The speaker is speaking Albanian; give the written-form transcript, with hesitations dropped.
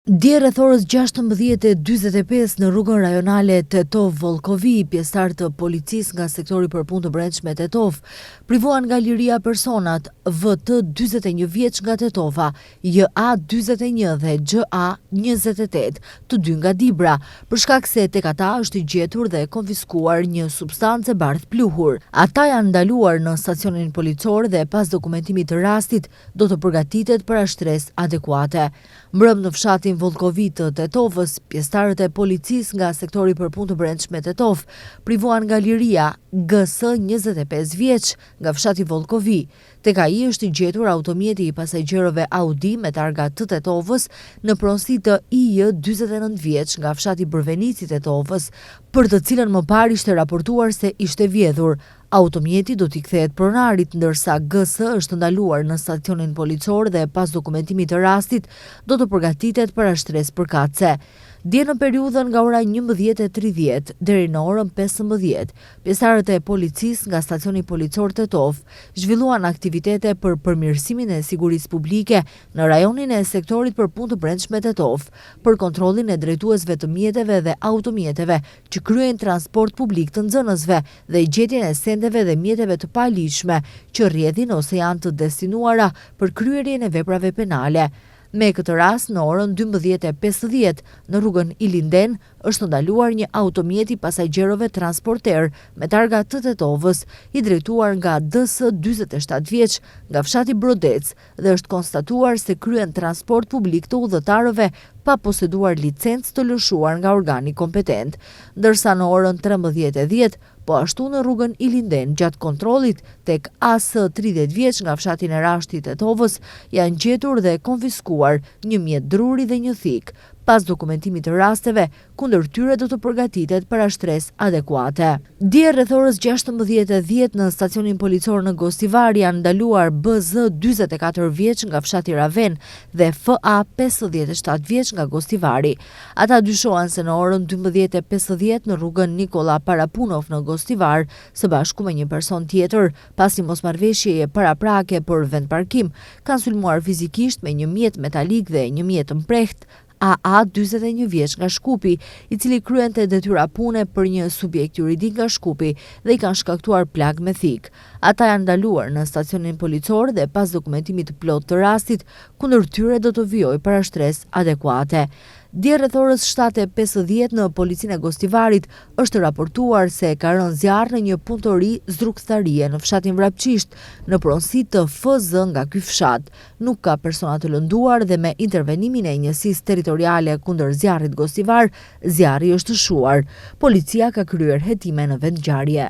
Dje rreth orës 16:45 në rrugën rajonale Tetov-Vollkovi, pjesëtar të policisë nga sektori për punë të brendshme Tetov privuan nga liria personat VT 41 vjeç nga Tetova, JA 41 dhe XA 28, të dy nga Dibra, për shkak se tek ata është i gjetur dhe konfiskuar një substancë e bardhë pluhur. Ata janë ndaluar në stacionin policor dhe pas dokumentimit të rastit do të përgatitet për ashtresë adekuate. Mbrëm në fshatin Vollkovi të Tetovës, pjesëtarët e policisë nga sektori për punë të brendshme Tetov privuan nga liria GS 25 vjeç nga fshati Vollkovi. Tek ai është i gjetur automjeti i pasagjerëve Audi me targa të Tetovës në pronësi të IJ 49 vjeç nga fshati Bërvenici i Tetovës, për të cilën më parë ishte raportuar se ishte vjedhur. Automjeti do t'i kthehet pronarit, ndërsa GS është ndaluar në stacionin policor dhe pas dokumentimit të rastit do të përgatitet për ashtresë përkatëse. Dje në periudhën nga ora 11:30 deri në orën 15, pjesëtarët e policisë nga stacioni policor Tetov zhvilluan aktivitete për përmirësimin e sigurisë publike në rajonin e sektorit për punë të brendshme Tetov, për kontrollin e drejtuesve të mjeteve dhe automjeteve që kryejnë transport publik të nxënësve dhe gjetjen e sendeve dhe mjeteve të paligjshme që rrjedhin ose janë të destinuara për kryerjen e veprave penale. Me këtë rast, në orën 12:50 në rrugën Ilinden është ndaluar një automjet i pasagjerëve transporter me targa të Tetovës, i drejtuar nga DS 47 vjeç nga fshati Brodec dhe është konstatuar se kryen transport publik të udhëtarëve pa poseduar licencë të lëshuar nga organi kompetent, ndërsa në orën 13:10 po ashtu në rrugën Ilinden gjatë kontrollit tek AS 30 vjeç nga fshati e Rashtit të Tetovës janë gjetur dhe konfiskuar një mjet druri dhe një thik. Pas dokumentimit të rasteve, kundër tyre do të përgatitet për ashtresë adekuate. Dje rreth orës 16:10 në stacionin policor në Gostivar janë ndaluar BZ 44 vjeç nga fshati Raven dhe FA 57 vjeç nga Gostivari. Ata dyshohen se në orën 12:50 në rrugën Nikola Parapunov në Gostivar, së bashku me një person tjetër, pas një mosmarrëveshjeje paraprake për vend parkim, kanë sulmuar fizikisht me një mjet metalik dhe një mjet mprehtë AA 41 vjeç nga Shkupi, i cili kryente detyra pune për një subjekt juridik nga Shkupi dhe i kanë shkaktuar plagë me thik. Ata janë ndaluar në stacionin policor dhe pas dokumentimit të plot të rastit, kundër tyre do të vijojë për ashtresë adekuate. Dje rreth orës 7:50 në policinë e Gostivarit është raportuar se ka rënë zjarr në një punëtori zrugtarie në fshatin Vrapçisht, në pronësi të FZ nga ky fshat. Nuk ka persona të lënduar dhe me intervenimin e njësisë territoriale kundër zjarrit Gostivar, zjarri është shuar. Policia ka kryer hetime në vendngjarje.